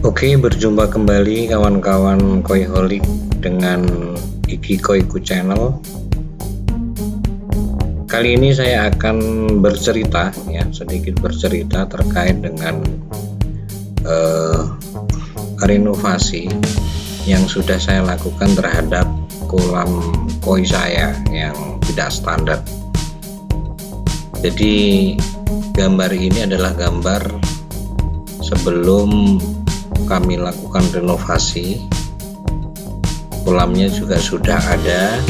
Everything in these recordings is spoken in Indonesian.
Oke, berjumpa kembali kawan-kawan Koiholic dengan Iki Koiku Channel. Kali ini saya akan bercerita, sedikit bercerita terkait dengan renovasi yang sudah saya lakukan terhadap kolam koi saya yang tidak standar. Jadi gambar ini adalah gambar sebelum kami lakukan renovasi. Kolamnya juga sudah ada.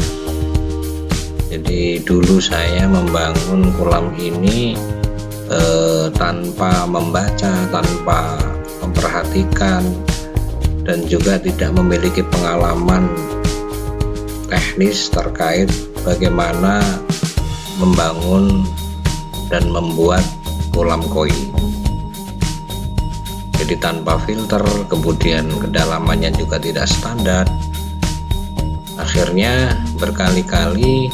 Jadi dulu saya membangun kolam ini tanpa membaca, tanpa memperhatikan, dan juga tidak memiliki pengalaman teknis terkait bagaimana membangun dan membuat kolam koi. Jadi tanpa filter, kemudian kedalamannya juga tidak standar. Akhirnya berkali-kali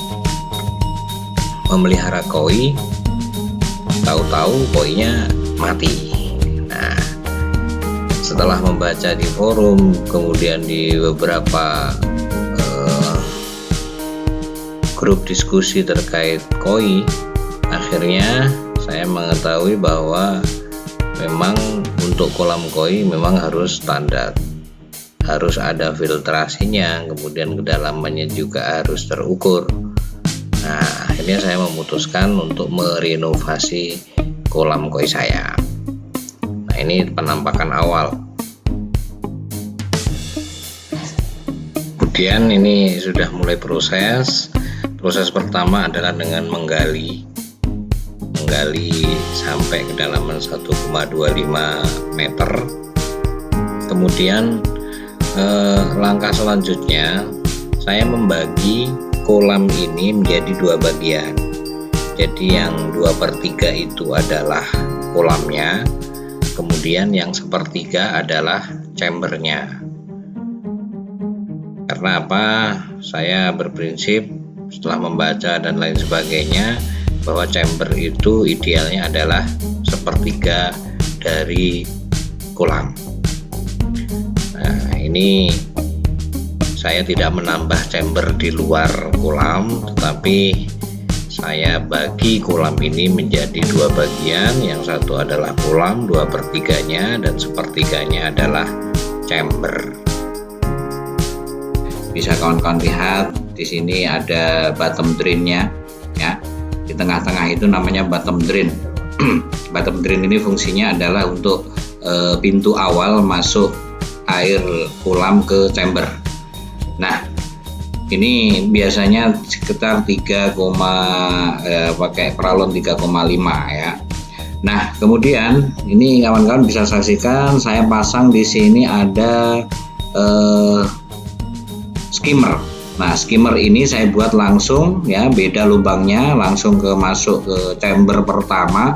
memelihara koi, tahu-tahu koinya mati. Nah, setelah membaca di forum, kemudian di beberapa grup diskusi terkait koi, akhirnya saya mengetahui bahwa memang untuk kolam koi memang harus standar, harus ada filtrasinya, kemudian kedalamannya juga harus terukur. Nah, akhirnya saya memutuskan untuk merenovasi kolam koi saya. Nah, ini penampakan awal. Kemudian ini sudah mulai proses. Proses pertama adalah dengan menggali sampai kedalaman 1,25 meter. Kemudian langkah selanjutnya saya membagi kolam ini menjadi dua bagian. Jadi yang 2/3 itu adalah kolamnya, kemudian yang 1/3 adalah chambernya. Karena apa? Saya berprinsip setelah membaca dan lain sebagainya bahwa chamber itu idealnya adalah 1/3 dari kolam. Nah, ini saya tidak menambah chamber di luar kolam, tetapi saya bagi kolam ini menjadi dua bagian. Yang satu adalah kolam 2/3-nya dan 1/3-nya adalah chamber. Bisa kawan-kawan lihat di sini ada bottom drain-nya, ya. Di tengah-tengah itu namanya bottom drain. Bottom drain ini fungsinya adalah untuk pintu awal masuk air kolam ke chamber. Nah, ini biasanya sekitar pakai peralon 3,5 ya. Nah, kemudian ini kawan-kawan bisa saksikan saya pasang di sini ada skimmer. Nah, skimmer ini saya buat langsung, ya, beda lubangnya, langsung masuk ke chamber pertama.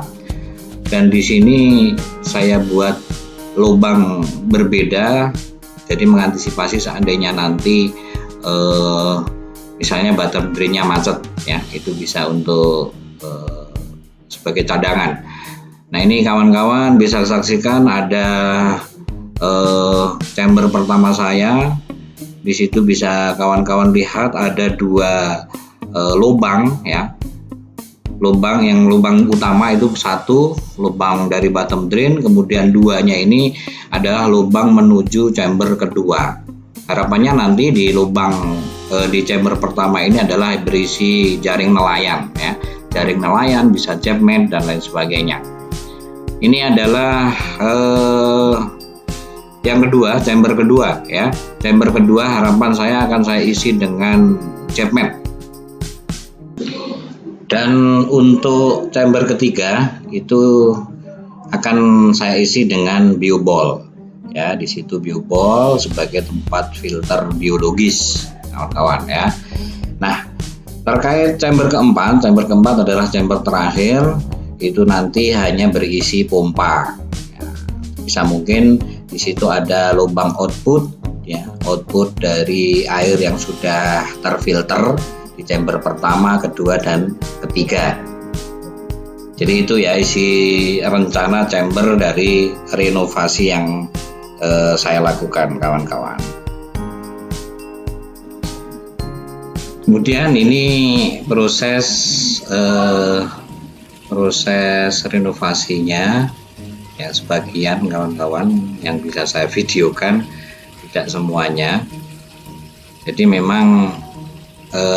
Dan di sini saya buat lubang berbeda, jadi mengantisipasi seandainya nanti misalnya bottom drain-nya macet, ya, itu bisa untuk sebagai cadangan. Nah, ini kawan-kawan bisa saksikan ada chamber pertama saya. Di situ bisa kawan-kawan lihat ada dua lubang, ya. Lubang utama itu satu lubang dari bottom drain, kemudian duanya ini adalah lubang menuju chamber kedua. Harapannya nanti di di chamber pertama ini adalah berisi jaring nelayan, ya. Jaring nelayan, bisa jebmet dan lain sebagainya. Ini adalah yang kedua, chamber kedua, ya. Chamber kedua harapan saya akan saya isi dengan jebmet. Dan untuk chamber ketiga itu akan saya isi dengan bioball. Ya, di situ bioball sebagai tempat filter biologis, kawan-kawan, ya. Nah, terkait chamber keempat adalah chamber terakhir, itu nanti hanya berisi pompa. Ya, bisa mungkin di situ ada lubang output, ya, output dari air yang sudah terfilter di chamber pertama, kedua, dan ketiga. Jadi itu ya isi rencana chamber dari renovasi yang saya lakukan, kawan-kawan. Kemudian ini proses renovasinya ya, sebagian kawan-kawan yang bisa saya videokan, tidak semuanya. Jadi memang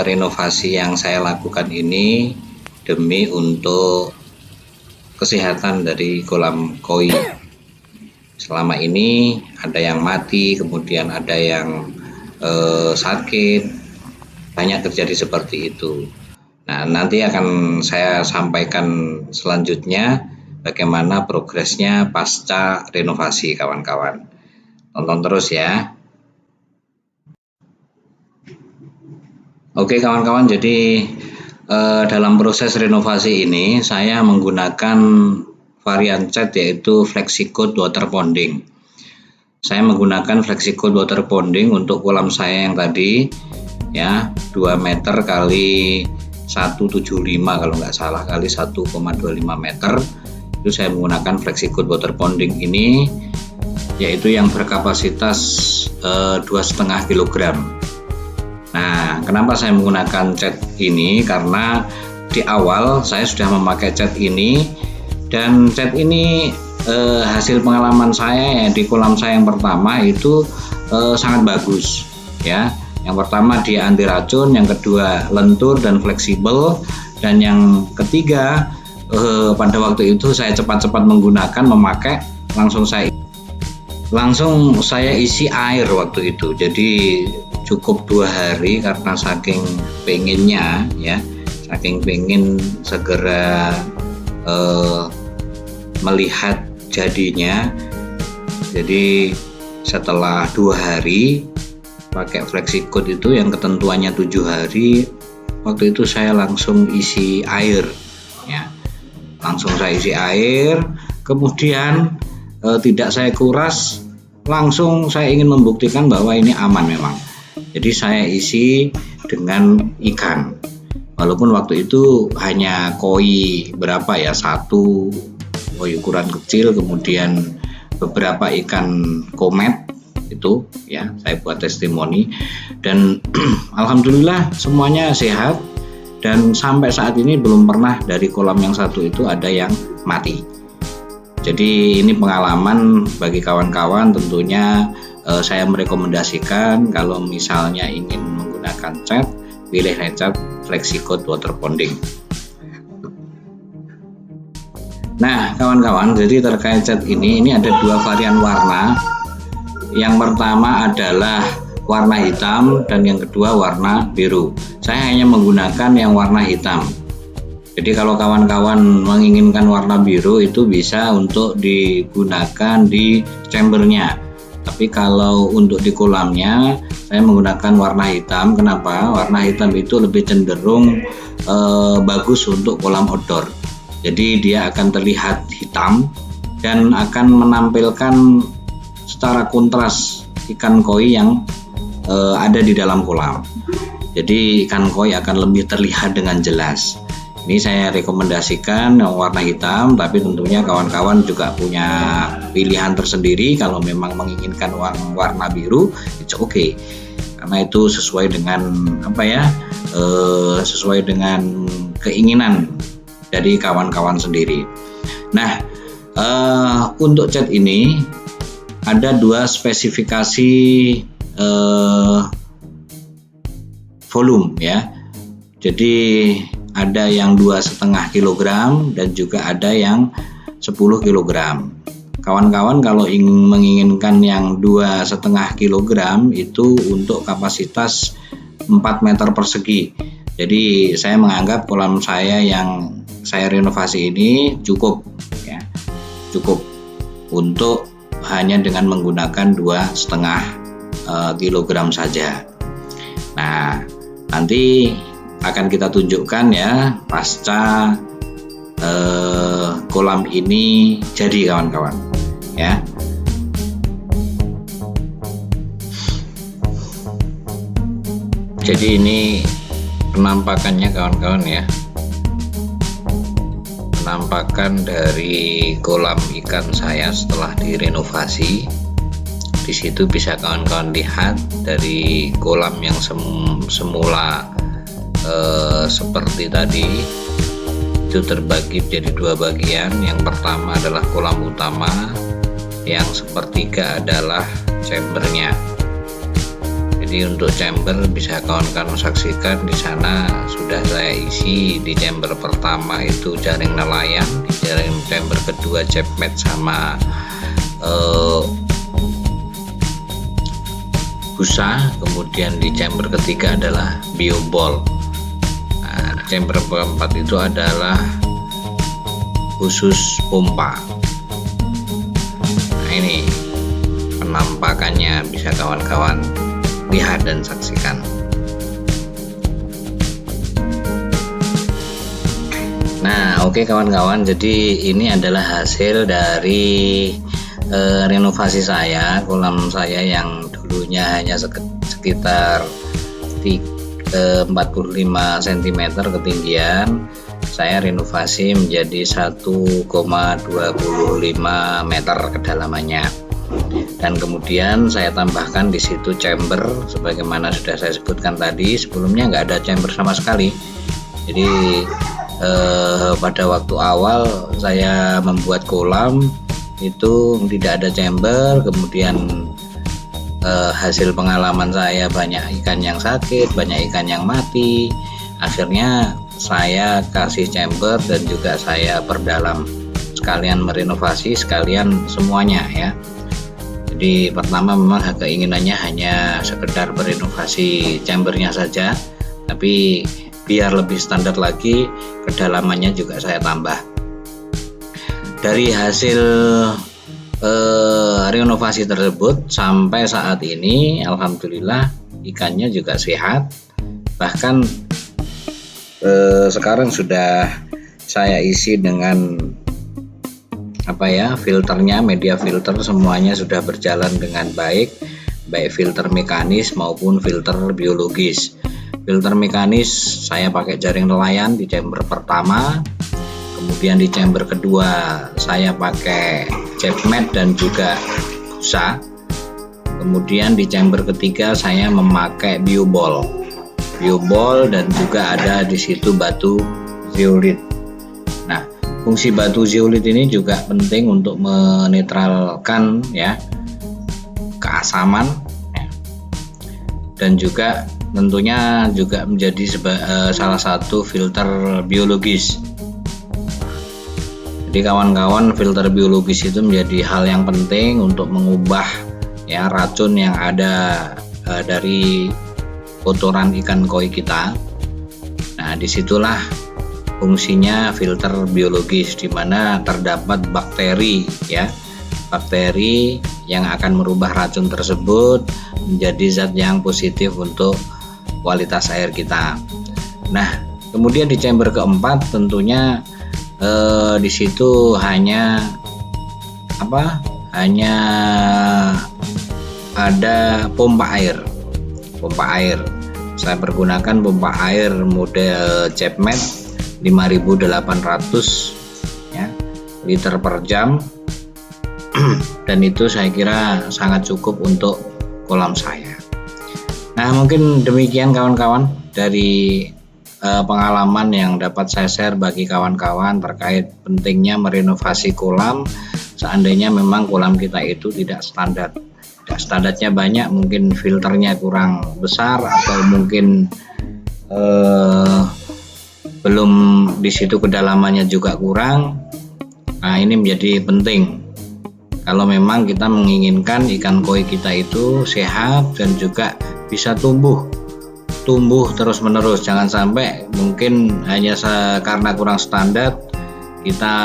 renovasi yang saya lakukan ini demi untuk kesehatan dari kolam koi. Selama ini ada yang mati, kemudian ada yang sakit, banyak terjadi seperti itu. Nah, nanti akan saya sampaikan selanjutnya bagaimana progresnya pasca renovasi, kawan-kawan. Tonton terus ya. Oke kawan-kawan, jadi dalam proses renovasi ini saya menggunakan varian cat yaitu FlexiCoat Water Ponding. Saya menggunakan FlexiCoat Water Ponding untuk kolam saya yang tadi ya, 2 meter kali 175 kalau nggak salah, kali 1,25 meter. Itu saya menggunakan FlexiCoat Water Ponding ini, yaitu yang berkapasitas 2,5 kg. Nah, kenapa saya menggunakan cat ini? Karena di awal saya sudah memakai cat ini, dan cat ini hasil pengalaman saya ya, di kolam saya yang pertama itu sangat bagus ya. Yang pertama dia anti racun, yang kedua lentur dan fleksibel, dan yang ketiga pada waktu itu saya cepat-cepat memakai, langsung saya isi air waktu itu. Jadi cukup 2 hari karena saking pengennya ya, saking pengen segera melihat jadinya. Jadi setelah 2 hari pakai FlexiCoat itu yang ketentuannya 7 hari, waktu itu saya langsung isi air ya, langsung saya isi air, kemudian tidak saya kuras, langsung saya ingin membuktikan bahwa ini aman memang. Jadi saya isi dengan ikan, walaupun waktu itu hanya koi berapa ya, 1 koi ukuran kecil, kemudian beberapa ikan komet itu ya, saya buat testimoni, dan alhamdulillah semuanya sehat, dan sampai saat ini belum pernah dari kolam yang satu itu ada yang mati. Jadi ini pengalaman bagi kawan-kawan, tentunya saya merekomendasikan kalau misalnya ingin menggunakan cat, pilih cat FlexiCoat Water Ponding. Nah kawan-kawan, jadi terkait cat ini ada 2 varian warna. Yang pertama adalah warna hitam dan yang kedua warna biru. Saya hanya menggunakan yang warna hitam. Jadi kalau kawan-kawan menginginkan warna biru itu bisa untuk digunakan di chambernya. Tapi kalau untuk di kolamnya saya menggunakan warna hitam. Kenapa? Warna hitam itu lebih cenderung bagus untuk kolam outdoor. Jadi dia akan terlihat hitam dan akan menampilkan secara kontras ikan koi yang ada di dalam kolam. Jadi ikan koi akan lebih terlihat dengan jelas. Ini saya rekomendasikan yang warna hitam, tapi tentunya kawan-kawan juga punya pilihan tersendiri. Kalau memang menginginkan warna biru, it's okay, karena itu sesuai dengan sesuai dengan keinginan dari kawan-kawan sendiri. Nah, untuk cat ini ada 2 spesifikasi volume ya. Jadi ada yang 2,5 kg dan juga ada yang 10 kg. Kawan-kawan kalau menginginkan yang 2,5 kg itu untuk kapasitas 4 meter persegi. Jadi saya menganggap kolam saya yang saya renovasi ini cukup ya, cukup untuk hanya dengan menggunakan 2,5 kg saja. Nah, nanti akan kita tunjukkan ya pasca kolam ini jadi, kawan-kawan ya. Jadi ini penampakannya kawan-kawan ya, penampakan dari kolam ikan saya setelah direnovasi. Di situ bisa kawan-kawan lihat dari kolam yang semula seperti tadi itu terbagi menjadi dua bagian. Yang pertama adalah kolam utama, yang sepertiga adalah chambernya. Jadi untuk chamber bisa kawan-kawan saksikan di sana sudah saya isi. Di chamber pertama itu jaring nelayan, di chamber kedua jepmet sama busa, kemudian di chamber ketiga adalah bioball. Nah, chamber keempat itu adalah khusus pompa. Nah, ini penampakannya bisa kawan-kawan lihat dan saksikan. Nah, oke kawan-kawan, jadi ini adalah hasil dari renovasi saya, kolam saya yang dulunya hanya sekitar 45 cm ketinggian, saya renovasi menjadi 1,25 meter kedalamannya. Dan kemudian saya tambahkan di situ chamber, sebagaimana sudah saya sebutkan tadi. Sebelumnya nggak ada chamber sama sekali. Jadi pada waktu awal saya membuat kolam itu tidak ada chamber, kemudian hasil pengalaman saya banyak ikan yang sakit, banyak ikan yang mati. Akhirnya saya kasih chamber dan juga saya perdalam, sekalian merenovasi sekalian semuanya ya. Jadi pertama memang keinginannya hanya sekedar merenovasi chambernya saja, tapi biar lebih standar lagi kedalamannya juga saya tambah. Dari hasil renovasi tersebut sampai saat ini alhamdulillah ikannya juga sehat, bahkan sekarang sudah saya isi dengan filternya, media filter semuanya sudah berjalan dengan baik filter mekanis maupun filter biologis. Filter mekanis saya pakai jaring nelayan di chamber pertama, kemudian di chamber kedua saya pakai jepmet dan juga busa, kemudian di chamber ketiga saya memakai bioball dan juga ada di situ batu zeolit. Nah, fungsi batu zeolit ini juga penting untuk menetralkan ya keasaman ya, dan juga tentunya juga menjadi salah satu filter biologis. Jadi kawan-kawan, filter biologis itu menjadi hal yang penting untuk mengubah ya racun yang ada dari kotoran ikan koi kita. Nah, disitulah fungsinya filter biologis, di mana terdapat bakteri yang akan merubah racun tersebut menjadi zat yang positif untuk kualitas air kita. Nah, kemudian di chamber keempat tentunya di situ hanya ada pompa air. Saya pergunakan pompa air model jepmet 5.800 ya, liter per jam. Dan itu saya kira sangat cukup untuk kolam saya. Nah, mungkin demikian kawan-kawan dari pengalaman yang dapat saya share bagi kawan-kawan terkait pentingnya merenovasi kolam seandainya memang kolam kita itu tidak standar. Standarnya banyak, mungkin filternya kurang besar atau mungkin belum di situ kedalamannya juga kurang. Nah, ini menjadi penting kalau memang kita menginginkan ikan koi kita itu sehat dan juga bisa tumbuh terus menerus. Jangan sampai mungkin hanya karena kurang standar kita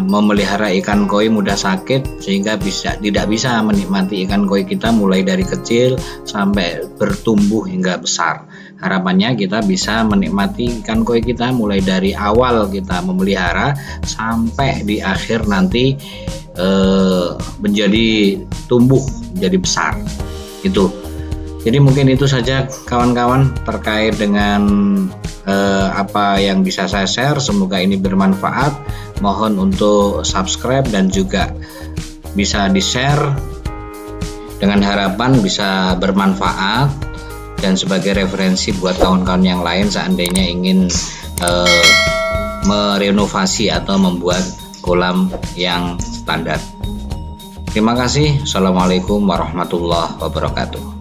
memelihara ikan koi mudah sakit sehingga tidak bisa menikmati ikan koi kita mulai dari kecil sampai bertumbuh hingga besar. Harapannya kita bisa menikmati ikan koi kita mulai dari awal kita memelihara sampai di akhir nanti menjadi tumbuh menjadi besar itu. Jadi mungkin itu saja kawan-kawan terkait dengan apa yang bisa saya share. Semoga ini bermanfaat. Mohon untuk subscribe dan juga bisa di-share dengan harapan bisa bermanfaat dan sebagai referensi buat kawan-kawan yang lain seandainya ingin merenovasi atau membuat kolam yang standar. Terima kasih. Assalamualaikum warahmatullahi wabarakatuh.